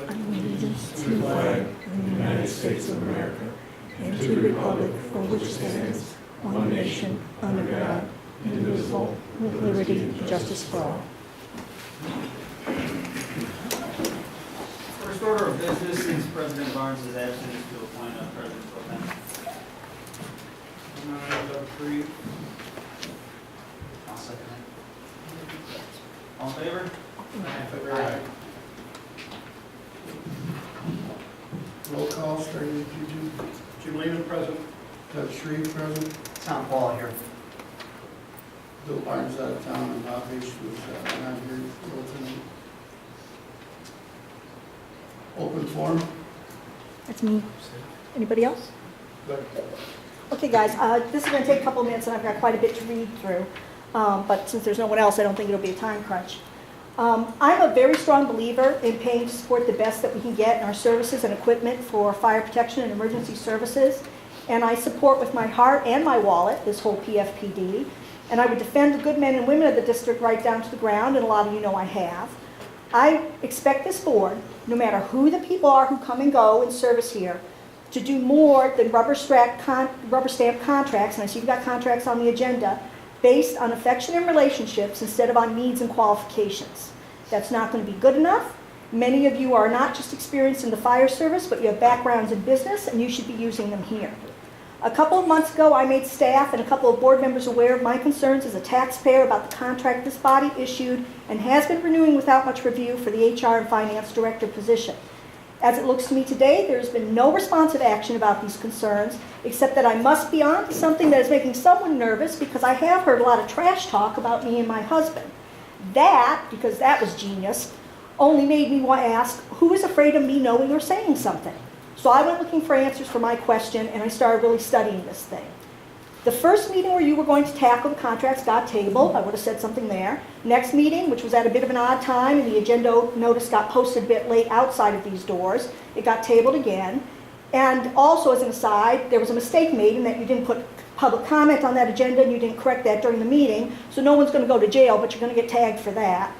allegiance to the flag of the United States of America and to the republic for which it stands, one nation, under God, indivisible, with liberty and justice for all. First order of business, since President Barnes is absent, is to appoint a President Pro Tem. Three. I'll second it. All in favor? Aye. Roll call, starting with you two. Jim Lehman, present. Doug Shreve, present. Tom Paul here. Bill Barnes out of town, and Bob H. was not here tonight. Open forum. That's me. Anybody else? Good. Okay, guys, this is going to take a couple of minutes, and I've got quite a bit to read through. But since there's no one else, I don't think it'll be a time crunch. I'm a very strong believer in paying to support the best that we can get in our services and equipment for fire protection and emergency services. And I support with my heart and my wallet this whole PFPD. And I would defend the good men and women of the district right down to the ground, and a lot of you know I have. I expect this board, no matter who the people are who come and go in service here, to do more than rubber stamp contracts, and I see you've got contracts on the agenda, based on affection and relationships instead of on needs and qualifications. That's not going to be good enough. Many of you are not just experienced in the fire service, but you have backgrounds in business, and you should be using them here. A couple of months ago, I made staff and a couple of board members aware of my concerns as a taxpayer about the contract this body issued and has been renewing without much review for the HR and Finance Director position. As it looks to me today, there's been no responsive action about these concerns, except that I must be on to something that is making someone nervous, because I have heard a lot of trash talk about me and my husband. That, because that was genius, only made me want to ask, who is afraid of me knowing or saying something? So I went looking for answers for my question, and I started really studying this thing. The first meeting where you were going to tackle the contracts got tabled. I would have said something there. Next meeting, which was at a bit of an odd time, and the agenda notice got posted a bit late outside of these doors, it got tabled again. And also, as an aside, there was a mistake made in that you didn't put public comment on that agenda, and you didn't correct that during the meeting, so no one's going to go to jail, but you're going to get tagged for that.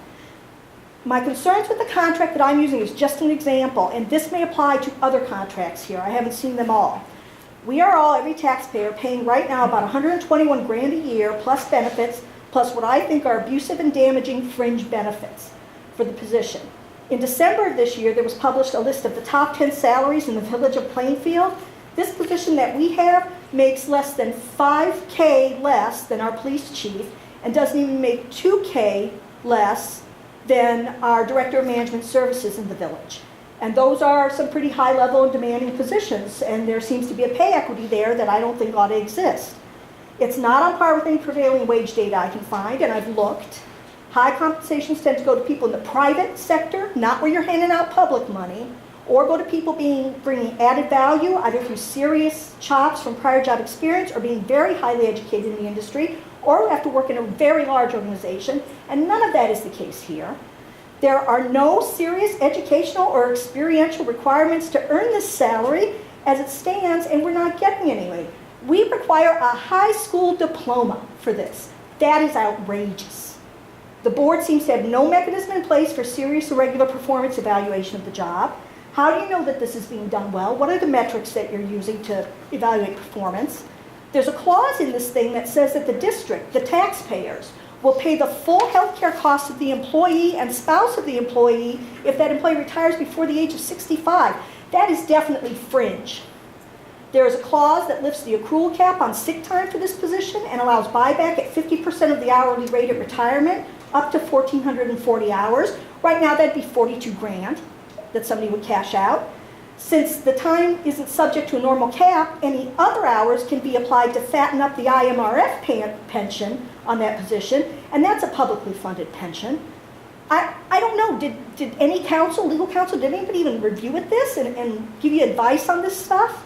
My concerns with the contract that I'm using is just an example, and this may apply to other contracts here. I haven't seen them all. We are all, every taxpayer, paying right now about $121 grand a year, plus benefits, plus what I think are abusive and damaging fringe benefits for the position. In December of this year, there was published a list of the top 10 salaries in the village of Plainfield. This position that we have makes less than $5K less than our police chief, and doesn't even make $2K less than our Director of Management Services in the village. And those are some pretty high-level and demanding positions, and there seems to be a pay equity there that I don't think ought to exist. It's not on par with any prevailing wage data I can find, and I've looked. High compensations tend to go to people in the private sector, not where you're handing out public money, or go to people bringing added value, either through serious chops from prior job experience, or being very highly educated in the industry, or who have to work in a very large organization, and none of that is the case here. There are no serious educational or experiential requirements to earn this salary as it stands, and we're not getting any. We require a high school diploma for this. That is outrageous. The board seems to have no mechanism in place for serious or regular performance evaluation of the job. How do you know that this is being done well? What are the metrics that you're using to evaluate performance? There's a clause in this thing that says that the district, the taxpayers, will pay the full health care costs of the employee and spouse of the employee if that employee retires before the age of 65. That is definitely fringe. There is a clause that lifts the accrual cap on sick time for this position and allows buyback at 50% of the hourly rate at retirement, up to 1,440 hours. Right now, that'd be 42 grand that somebody would cash out. Since the time isn't subject to a normal cap, any other hours can be applied to fatten up the IMRF pension on that position, and that's a publicly funded pension. I don't know, did any counsel, legal counsel, did anybody even review at this and give you advice on this stuff?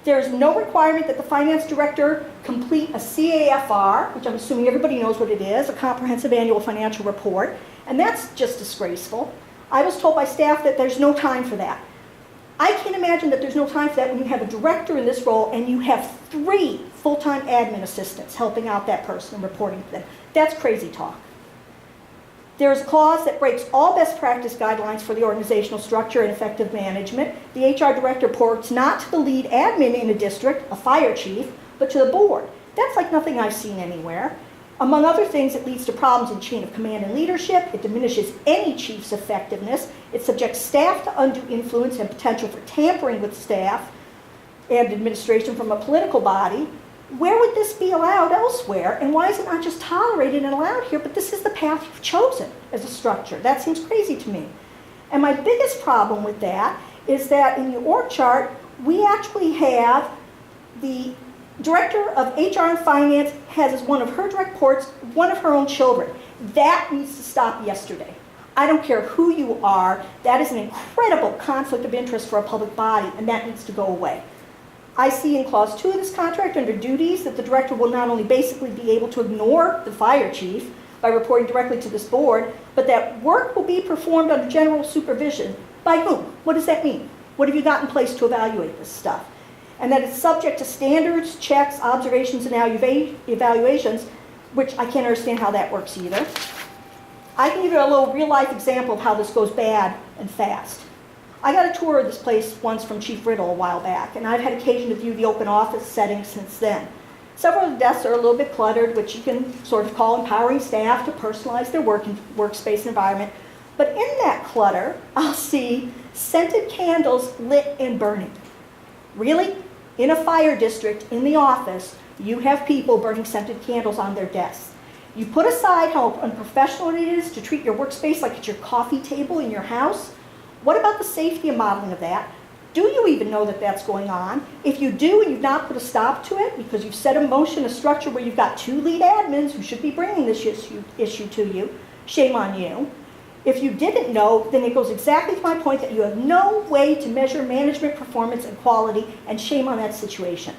There's no requirement that the finance director complete a CAFR, which I'm assuming everybody knows what it is, a comprehensive annual financial report, and that's just disgraceful. I was told by staff that there's no time for that. I can't imagine that there's no time for that when you have a director in this role and you have 3 full-time admin assistants helping out that person and reporting to them. That's crazy talk. There's a clause that breaks all best practice guidelines for the organizational structure and effective management. The HR director reports not to the lead admin in a district, a fire chief, but to the board. That's like nothing I've seen anywhere. Among other things, it leads to problems in chain of command and leadership. It diminishes any chief's effectiveness. It subjects staff to undue influence and potential for tampering with staff and administration from a political body. Where would this be allowed elsewhere, and why is it not just tolerated and allowed here, but this is the path you've chosen as a structure? That seems crazy to me. And my biggest problem with that is that in the org chart, we actually have the director of HR and finance has as one of her direct reports one of her own children. That needs to stop yesterday. I don't care who you are, that is an incredible conflict of interest for a public body, and that needs to go away. I see in clause 2 of this contract under duties that the director will not only basically be able to ignore the fire chief by reporting directly to this board, but that work will be performed under general supervision. By whom? What does that mean? What have you got in place to evaluate this stuff? And that it's subject to standards, checks, observations, and evaluations, which I can't understand how that works either. I can give you a little real-life example of how this goes bad and fast. I got a tour of this place once from Chief Riddle a while back, and I've had occasion to view the open office setting since then. Several of the desks are a little bit cluttered, which you can sort of call empowering staff to personalize their workspace environment. But in that clutter, I'll see scented candles lit and burning. Really? In a fire district, in the office, you have people burning scented candles on their desks. You put aside how unprofessional it is to treat your workspace like it's your coffee table in your house. What about the safety and modeling of that? Do you even know that that's going on? If you do and you've not put a stop to it because you've set in motion a structure where you've got 2 lead admins who should be bringing this issue to you, shame on you. If you didn't know, then it goes exactly to my point that you have no way to measure management performance and quality, and shame on that situation.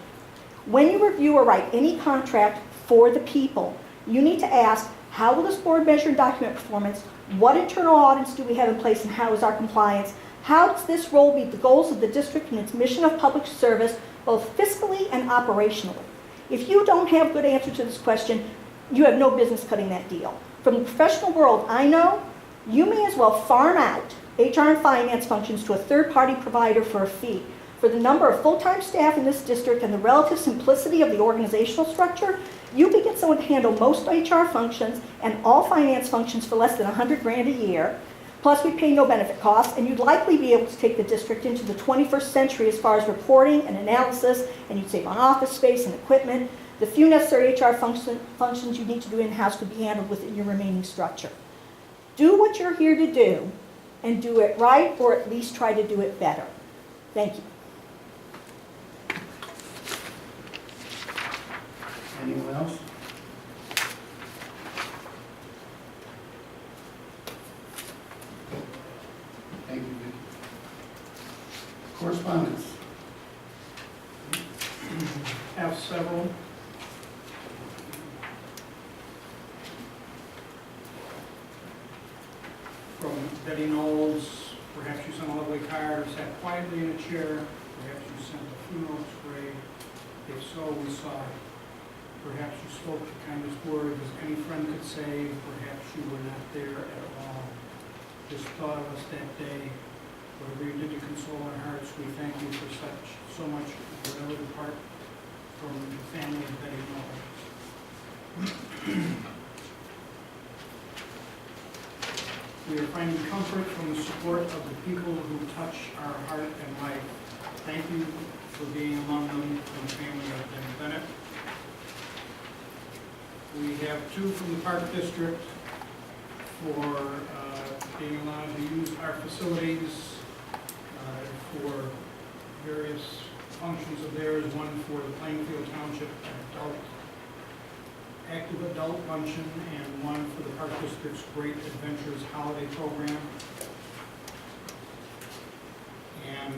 When you review or write any contract for the people, you need to ask, how will this board measure and document performance? What internal audits do we have in place, and how is our compliance? How does this role meet the goals of the district and its mission of public service, both fiscally and operationally? If you don't have a good answer to this question, you have no business cutting that deal. From the professional world I know, you may as well farm out HR and finance functions to a third-party provider for a fee. For the number of full-time staff in this district and the relative simplicity of the organizational structure, you could get someone to handle most HR functions and all finance functions for less than $100,000 a year. Plus, we pay no benefit costs, and you'd likely be able to take the district into the 21st century as far as reporting and analysis, and you'd save on office space and equipment. The few necessary HR functions you need to do in-house could be handled within your remaining structure. Do what you're here to do, and do it right, or at least try to do it better. Thank you. Anyone else? Thank you, Vicki. Correspondence. Have several. From Betty Knowles, perhaps you sent a lovely card, or sat quietly in a chair, perhaps you sent a funeral spray. If so, we saw it. Perhaps you spoke the kindest words as any friend could say, perhaps you were not there at all. Just thought of us that day. Whatever you did to console our hearts, we thank you for so much, whatever depart from the family of Betty Knowles. We are finding comfort from the support of the people who touch our heart and life. Thank you for being among them from the family of Betty Bennett. We have 2 from the Park District for being allowed to use our facilities for various functions of theirs. One for the Plainfield Township Active Adult Luncheon, and one for the Park District's Great Adventures Holiday Program. And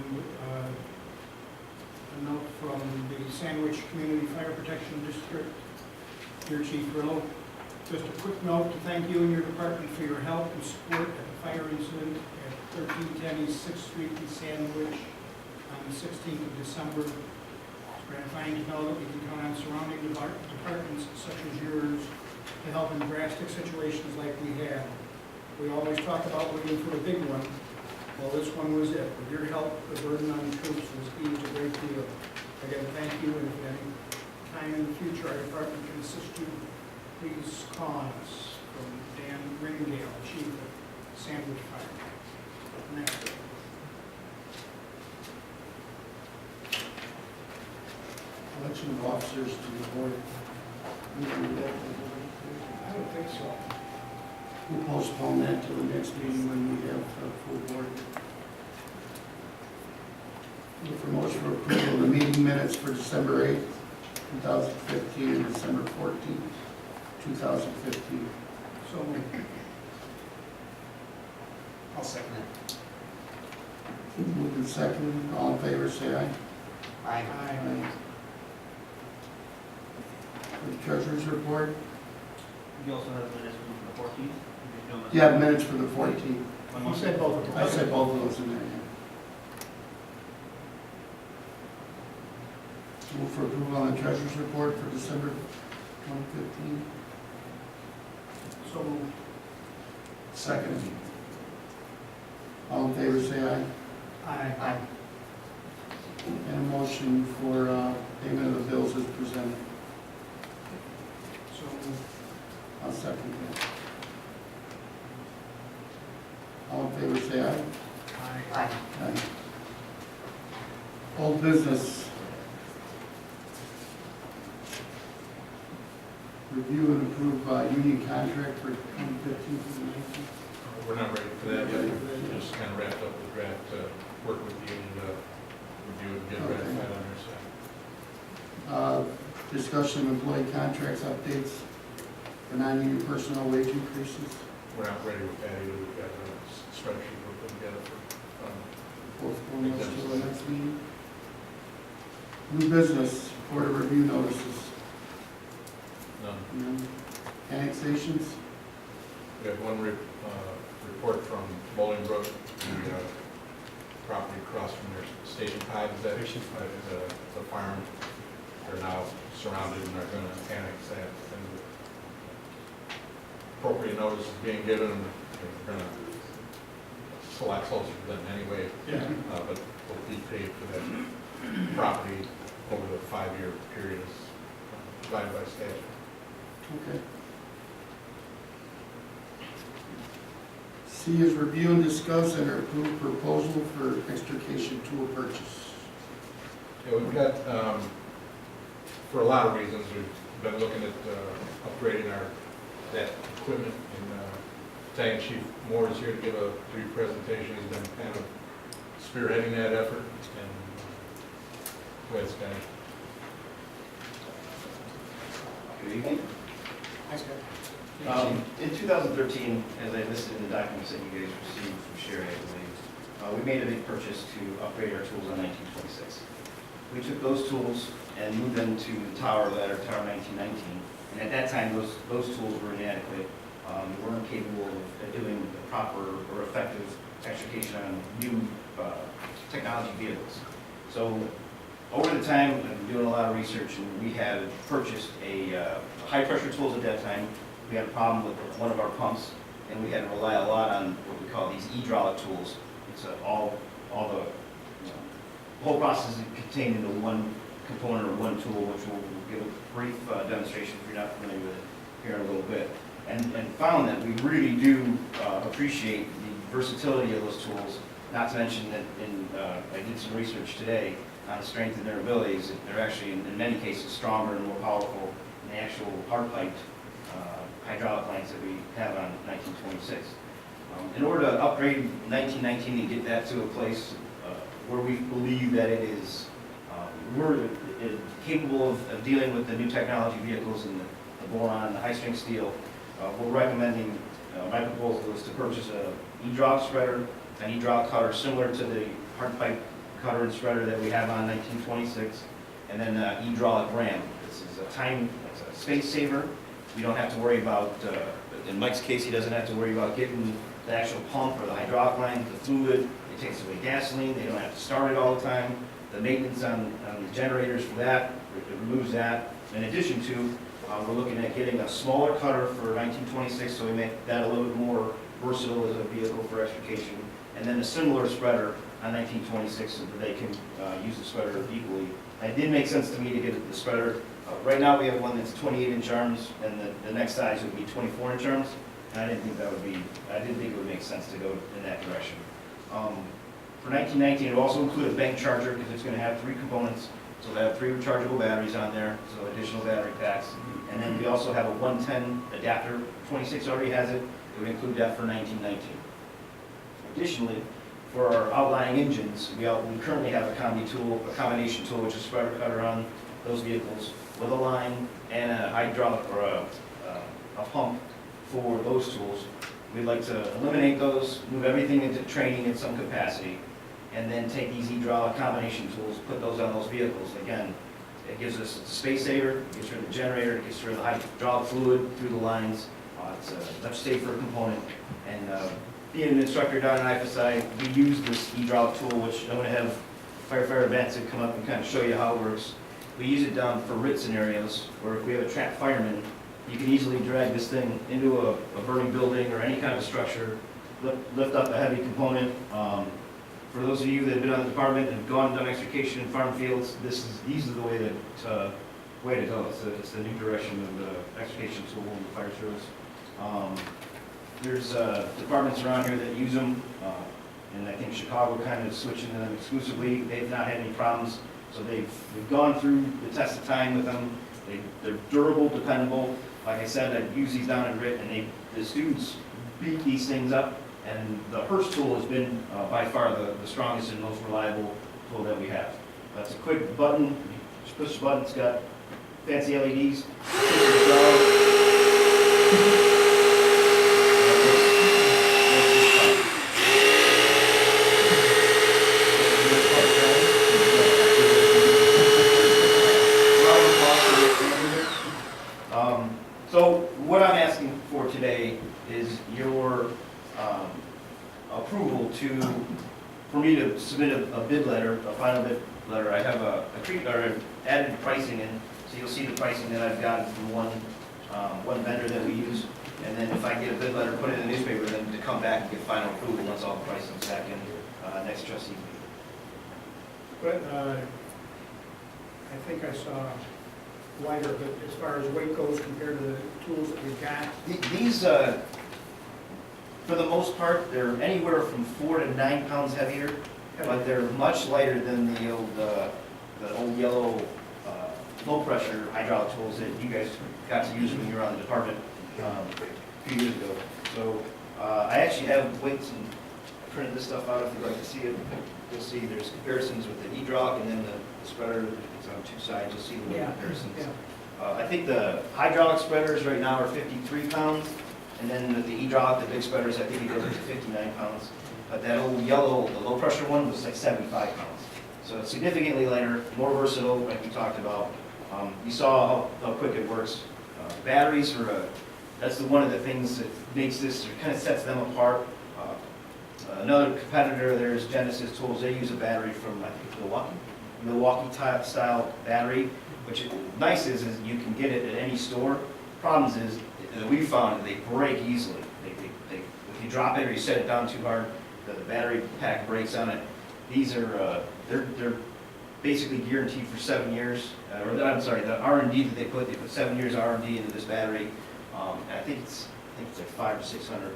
a note from the Sandwich Community Fire Protection District. Dear Chief Riddle, just a quick note to thank you and your department for your help and support at the fire incident at 1310 East 6th Street in Sandwich on the 16th of December. It's gratifying to know that we can count on surrounding departments such as yours to help in drastic situations like we had. We always talk about waiting for the big one. Well, this one was it. With your help, the burden on the troops was eased a great deal. Again, thank you, and if at any time in the future our department can assist you, please call on us. From Dan Ringdale, Chief of Sandwich Fire. And that's it. Election of officers to the board. I would think so. We'll postpone that till the next meeting when we have a full board. Look for motion for approval of the meeting minutes for December 8th, 2015, and December 14th, 2015. So moved. I'll second it. Moved and second, all in favor, say aye. Aye. Aye. For the treasurer's report, You also have minutes from the 14th? you have minutes for the 14th. You said both of them. I said both of those in there, yeah. Move for approval on the treasurer's report for December 2015. So moved. Second. All in favor, say aye. Aye. And a motion for payment of the bills as presented. So moved. I'll second that. All in favor, say aye. Aye. Aye. Old business. Review and approve union contract for 2015 to 19. We're not ready for that yet. We just kind of wrapped up the draft, work with you and review and get Okay. ratified on our side. Discussion of employee contracts updates for non-union personnel wage increases. We're not ready with that either. We've got a spreadsheet we're putting together for, Both going us to the next meeting. New business, board of review notices. none. None. Annexations. We have one report from Bolingbrook, the property across from their station five, is that the farm. They're now surrounded and are going to annex that. And appropriate notice is being given, and we're going to select closer to them anyway. Yeah. But will be paid for that property over the 5-year period as provided by statute. Okay. C is review and discuss and approve proposal for extrication tool purchase. Yeah, we've got, for a lot of reasons, we've been looking at upgrading that equipment, and Battalion Chief Moore is here to give a brief presentation. He's been kind of spearheading that effort, and go ahead, Scott. Good evening. Hi, Scott. In 2013, as I listed in the documents that you guys received from Sherry, I believe, we made a big purchase to upgrade our tools on 1926. We took those tools and moved them to the tower ladder, Tower 1919, and at that time, those tools were inadequate. They weren't capable of doing the proper or effective extrication on new technology vehicles. So over the time, I've been doing a lot of research, and we had purchased a high-pressure tools at that time. We had a problem with one of our pumps, and we had to rely a lot on what we call these hydraulic tools. It's all the whole process is contained into one component or one tool, which we'll give a brief demonstration if you're not familiar with it here in a little bit. And found that we really do appreciate the versatility of those tools, not to mention that I did some research today on the strength and their abilities. They're actually, in many cases, stronger and more powerful than the actual hard-piped hydraulic lines that we have on 1926. In order to upgrade 1919 and get that to a place where we believe that it is we're capable of dealing with the new technology vehicles and the boron and the high-strength steel, we're recommending, my proposal is to purchase a hydraulic spreader, an hydraulic cutter similar to the hard pipe cutter and spreader that we have on 1926, and then an hydraulic ram. This is it's a space saver. We don't have to worry about, in Mike's case, he doesn't have to worry about getting the actual pump or the hydraulic line, the fluid. It takes away gasoline. They don't have to start it all the time. The maintenance on the generators for that, it removes that. In addition to, we're looking at getting a smaller cutter for 1926, so we make that a little bit more versatile as a vehicle for extrication, and then a similar spreader on 1926 so that they can use the spreader equally. And it did make sense to me to get the spreader. Right now, we have one that's 28-inch arms, and the next size would be 24-inch arms. And I didn't think it would make sense to go in that direction. For 1919, it will also include a bank charger because it's going to have 3 components. So they have 3 rechargeable batteries on there, so additional battery packs. And then we also have a 110 adapter. 26 already has it. It would include that for 1919. Additionally, for our outlying engines, we currently have a combination tool, which is a spreader cutter on those vehicles with a line and a hydraulic or a pump for those tools. We'd like to eliminate those, move everything into training in some capacity, and then take these hydraulic combination tools, put those on those vehicles. Again, it gives us a space saver, it gets rid of the generator, it gets rid of the hydraulic fluid through the lines. It's a much safer component. And being an instructor down at IFSI, we use this hydraulic tool, which I'm going to have firefighter Vance come up and kind of show you how it works. We use it down for RIT scenarios, where if we have a trapped fireman, you can easily drag this thing into a burning building or any kind of structure, lift up a heavy component. For those of you that have been on the department and gone and done extrication in farm fields, these are the way to go. It's the new direction of the extrication tool in the fire service. There's departments around here that use them, and I think Chicago kind of switching to them exclusively. They've not had any problems, so we've gone through the test of time with them. They're durable, dependable. Like I said, I use these down in RIT, and the students beat these things up. And the Hearst tool has been by far the strongest and most reliable tool that we have. That's a quick button. You just push the button. It's got fancy LEDs. So what I'm asking for today is your approval for me to submit a bid letter, a final bid letter. I have an added pricing in, so you'll see the pricing that I've gotten from one vendor that we use. And then if I get a bid letter, put it in the newspaper, then to come back and get final approval once all the pricing's back in next trustee meeting. But I think I saw lighter, but as far as weight goes compared to the tools that we've got, These, for the most part, they're anywhere from 4 to 9 pounds heavier, but they're much lighter than the old yellow low-pressure hydraulic tools that you guys got to use when you were on the department a few years ago. So I actually have weights and I printed this stuff out if you'd like to see it. You'll see there's comparisons with the hydraulic and then the spreader. It's on 2 sides. You'll see the weight comparisons. yeah. I think the hydraulic spreaders right now are 53 pounds, and then the hydraulic, the big spreaders, I think it goes up to 59 pounds. But that old yellow, the low pressure one was like 75 pounds. So it's significantly lighter, more versatile, like we talked about. You saw how quick it works. Batteries are, that's one of the things that makes this, or kind of sets them apart. Another competitor there is Genesis Tools. They use a battery from, I think, Milwaukee type style battery, which nice is you can get it at any store. Problems is, that we found that they break easily. If you drop it or you set it down too hard, the battery pack breaks on it. These are, they're basically guaranteed for 7 years. I'm sorry, the R&D that they put 7 years R&D into this battery. And I think it's like 500 or 600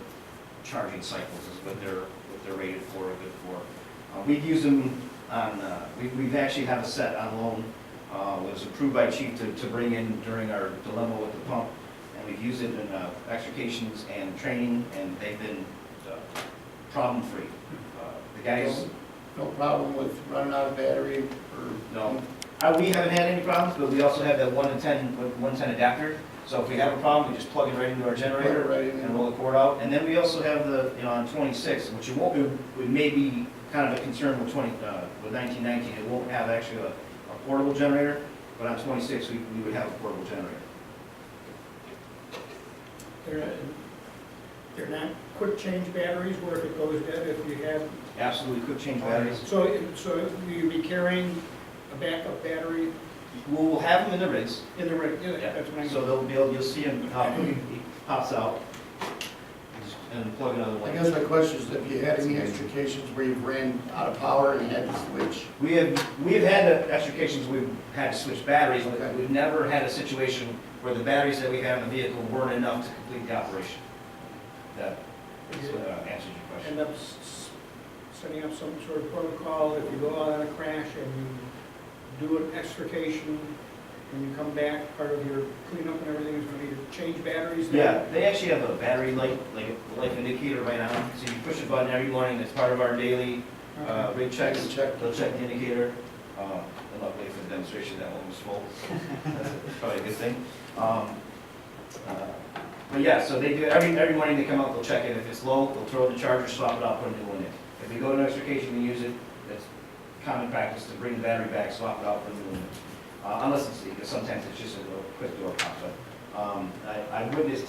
charging cycles is what they're rated for or good for. We've used them on, we've actually have a set on loan. Was approved by chief to bring in during our dilemma with the pump. And we've used it in extrications and training, and they've been problem-free. The guys... No problem with running out of battery or? No. We haven't had any problems, but we also have that 110 adapter. So if we have a problem, we just plug it right into our generator and roll the cord out. And then we also have the, on 26, which would maybe kind of a concern with 1919. It won't have actually a portable generator, but on 26 we would have a portable generator. They're not quick change batteries where if it goes dead, if you have... Absolutely, quick change batteries. So you'll be carrying a backup battery? We'll have them in the rigs. In the rig, yeah, that's what I mean. So you'll see him how he pops out. Just and plug another I one. guess my question is, have you had any extrications where you've ran out of power and had to switch? We have had extrications, we've had to switch batteries, but Okay. we've never had a situation where the batteries that we have in the vehicle weren't enough to complete the operation. That answers your question. End up setting up some sort of protocol if you go out on a crash and you do an extrication and you come back, part of your cleanup and everything is going to be to change batteries? Yeah, they actually have a battery light, like a life indicator right on, so you push a button every morning, it's part of our daily rig checks. They'll check the indicator, and luckily for the demonstration, that one was full. That's probably a good thing. But yeah, so they do, every morning they come out, they'll check it, if it's low, they'll throw the charger, swap it out, put a new one in. If we go to an extrication and use it, it's common practice to bring the battery back, swap it out, put a new one in. Unless it's, because sometimes it's just a little quick door pop, but I've witnessed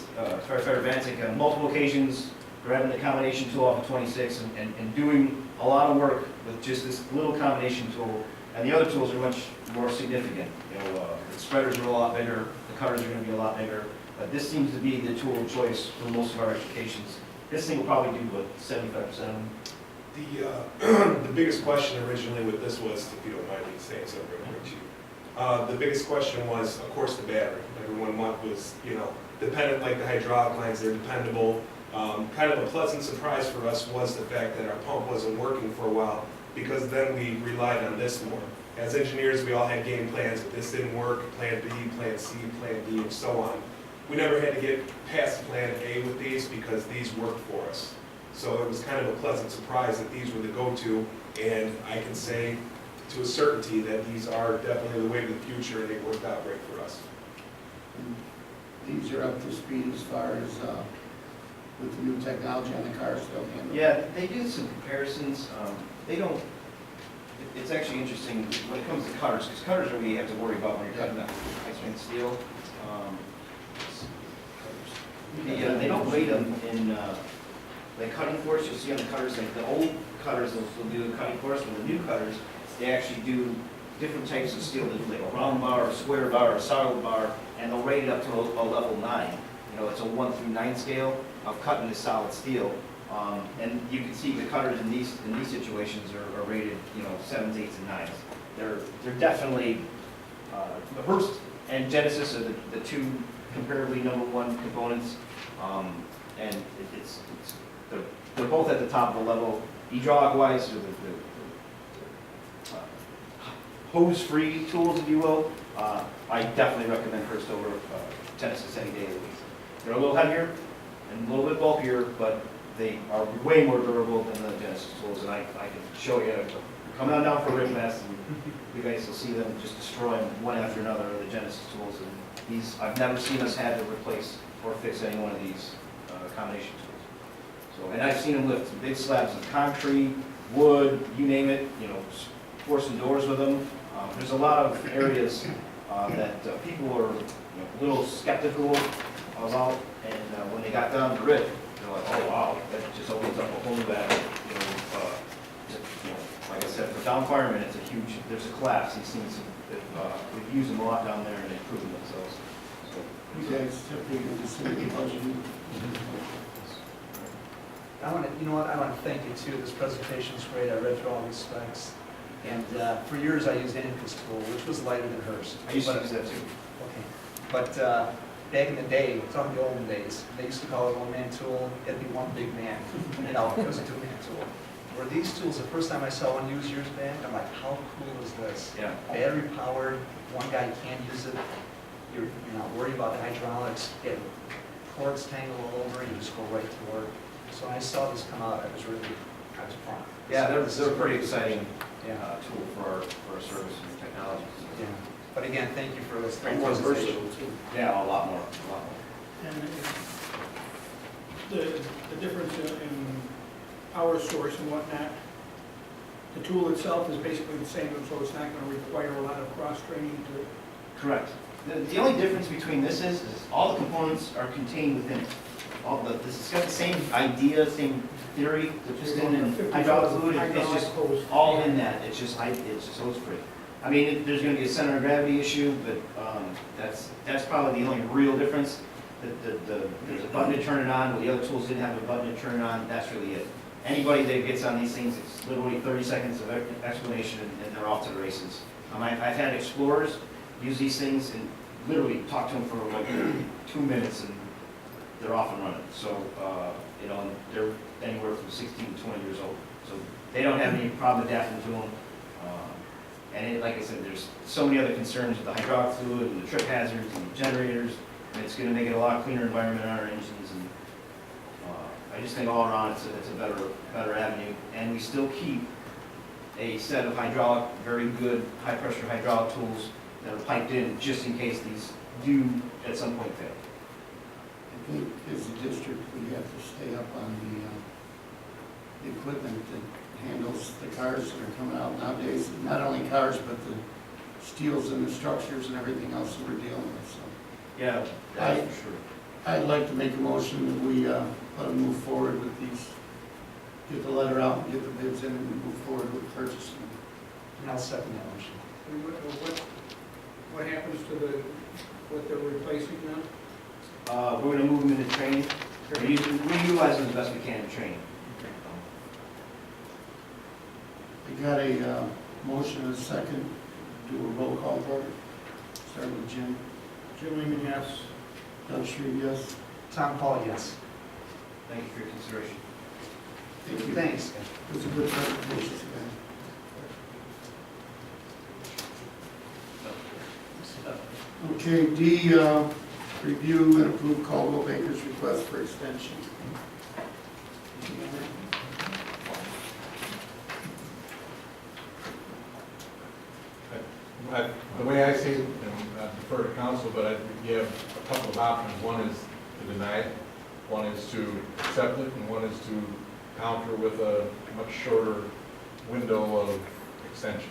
firefighter Vancic on multiple occasions grabbing the combination tool off of 26 and doing a lot of work with just this little combination tool, and the other tools are much more significant. You know, the spreaders are a lot bigger, the cutters are going to be a lot bigger, but this seems to be the tool of choice for most of our extrications. This thing will probably do, what, 75% of them? The biggest question originally with this was, if you don't mind me saying something real quick, Chief. The biggest question was, of course, the battery. Everyone was, dependent, like the hydraulic lines, they're dependable. Kind of a pleasant surprise for us was the fact that our pump wasn't working for a while, because then we relied on this more. As engineers, we all had game plans. If this didn't work, plan B, plan C, plan D, and so on. We never had to get past plan A with these because these worked for us. So it was kind of a pleasant surprise that these were the go-to, and I can say to a certainty that these are definitely the way of the future, and they worked out great for us. These are up to speed as far as, with the new technology on the car still handling? Yeah, they do some comparisons. They don't, it's actually interesting when it comes to cutters, because cutters are what you have to worry about when you're cutting that high-strength steel. They don't rate them in like cutting force. You'll see on the cutters, like the old cutters will do a cutting force, but the new cutters, they actually do different types of steel. They do like a round bar, a square bar, a solid bar, and they'll rate it up to a level 9. You know, it's a 1 through 9 scale of cutting the solid steel. And you can see the cutters in these situations are rated, 7s, 8s, and 9s. They're definitely the Hearst and Genesis are the two comparably #1 components, and they're both at the top of the level. Hydraulic-wise, hose-free tools, if you will. I definitely recommend Hearst over Genesis any day of the week. They're a little heavier and a little bit bulkier, but they are way more durable than the Genesis tools, and I can show you. Come on down for a rip mess, and you guys will see them just destroying one after another of the Genesis tools. And these, I've never seen us have to replace or fix any one of these combination tools. So, and I've seen them lift big slabs of concrete, wood, you name it, forcing doors with them. There's a lot of areas that people are a little skeptical about, and when they got down to RIP, they're like, oh wow, that just opens up a whole new avenue. Like I said, for down firemen, it's a huge, there's a collapse. These things, we've used them a lot down there, and they've proven themselves. So, You guys typically consider the budget? I want to thank you too. This presentation is great. I read through all these specs. And for years I used Anchor's tool, which was lighter than Hearst. I used to use that too. Okay. But back in the day, it's on the olden days, they used to call it a one-man tool. It'd be one big man. It was a two-man tool. Where these tools, the first time I saw one used years back, I'm like, how cool is this? Yeah. Battery powered, one guy can't use it. You're not worried about the hydraulics, getting cords tangled all over, you just go right to work. So when I saw this come out, I was pumped. Yeah, they're a pretty exciting Yeah. tool for our service and technology. Yeah. But again, thank you for this And great more presentation. versatile too. Yeah, a lot more. And the difference in power source and whatnot, the tool itself is basically the same, so it's not going to require a lot of cross-training to. Correct. The only difference between this is all the components are contained within it. It's got the same idea, same theory, the piston and hydraulic fluid, it's just all in that. It's just hose free. I mean, there's going to be a center of gravity issue, but that's probably the only real difference. there's a button to turn it on, where the other tools didn't have a button to turn it on, that's really it. Anybody that gets on these things, it's literally 30 seconds of explanation and they're off to the races. I've had explorers use these things and literally talk to them for like 2 minutes and they're off and running. So, you know, and they're anywhere from 16 to 20 years old. So they don't have any problem adapting to them. Like I said, there's so many other concerns with the hydraulic fluid and the trip hazards and the generators. And it's gonna make it a lot cleaner environment on our engines. And I just think all around it's a better avenue. And we still keep a set of hydraulic, very good high pressure hydraulic tools that are piped in just in case these do at some point fail. I think as a district, we have to stay up on the equipment that handles the cars that are coming out nowadays. Not only cars, but the steels and the structures and everything else that we're dealing with, so. Yeah, that's for sure. I'd like to make a motion that we let them move forward with these, get the letter out and get the bids in and move forward with purchasing. And I'll second that motion. And what happens to what they're replacing now? We're gonna move them into training. We utilize them as best we can in training. I got a motion and a second. Do a roll call vote. Start with Jim. Jim Lehman, yes. Doug Shreve, yes. Tom Paul, yes. Thank you for your consideration. Thank you. Thanks. It was a good presentation today. Okay, D, review and approve Caldwell Banker's request for extension. The way I see it, and I defer to council, but you have a couple of options. One is to deny it, one is to accept it, and one is to counter with a much shorter window of extension.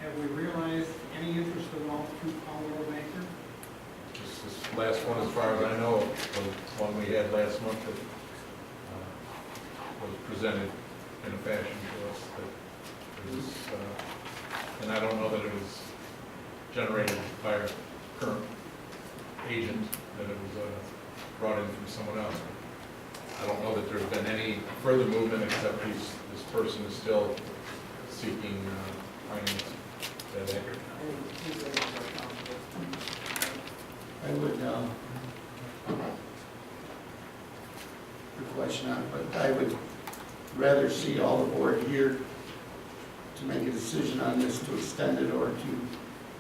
Have we realized any interest at all through Caldwell Banker? This last one, as far as I know, was one we had last month that was presented in a fashion to us that it was, and I don't know that it was generated by our current agent, that it was brought in from someone else. I don't know that there's been any further movement except this person is still seeking finance that accurate. I would, the question on it, but I would rather see all the board here to make a decision on this, to extend it or to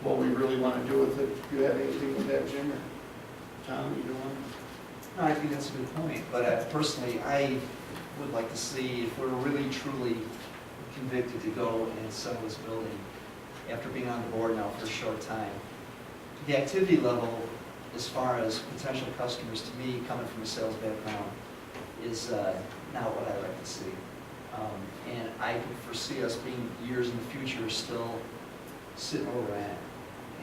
what we really want to do with it. Do you have anything with that, Jim, or Tom, either one? No, I think that's a good point, but personally, I would like to see if we're really truly convicted to go and sell this building after being on the board now for a short time. The activity level, as far as potential customers, to me, coming from a sales background, is not what I like to see. And I could foresee us being years in the future still sitting where we're at.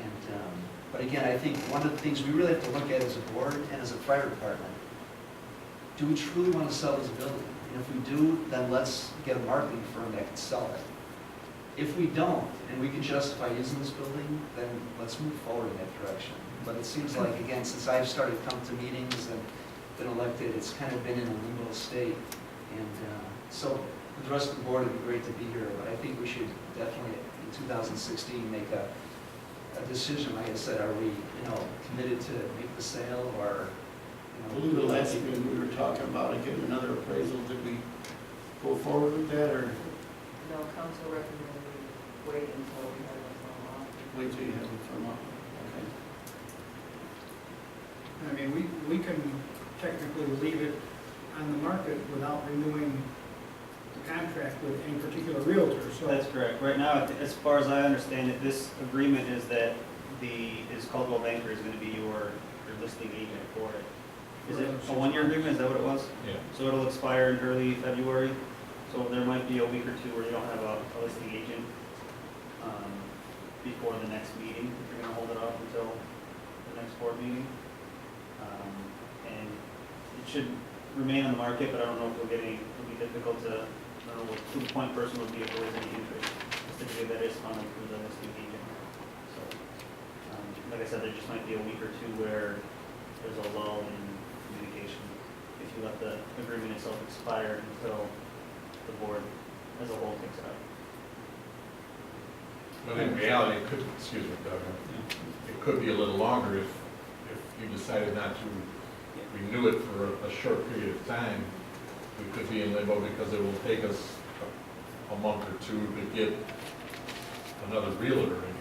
And, but again, I think one of the things we really have to look at as a board and as a fire department, do we truly want to sell this building? And if we do, then let's get a marketing firm that can sell it. If we don't, and we can justify using this building, then let's move forward in that direction. But it seems like, again, since I've started to come to meetings and been elected, it's kind of been in a limbo state. And so with the rest of the board, it'd be great to be here, but I think we should definitely, in 2016, make a decision. Like I said, are we, committed to make the sale, or, I believe the last meeting we were talking about getting another appraisal. Did we go forward with that, or No, council recommended we wait until we have it from off. wait till you have it from up? Okay. I mean, we can technically leave it on the market without renewing the contract with any particular realtor, so. That's correct. Right now, as far as I understand it, this agreement is that Caldwell Banker is going to be your listing agent for it. Is it a one-year agreement? Is that what it was? Yeah. So it'll expire in early February. So there might be a week or two where you don't have a listing agent before the next meeting, if you're going to hold it off until the next board meeting. And it should remain on the market, but I don't know if it'll be difficult to, I don't know who the point person would be if there was any interest. Typically that is found through the listing agent. So like I said, there just might be a week or two where there's a lull in communication. If you let the agreement itself expire until the board as a whole takes it up. But in reality, it could, excuse me, Doug, it could be a little longer if you decided not to renew it for a short period of time. We could be in limbo because it will take us a month or two to get another realtor in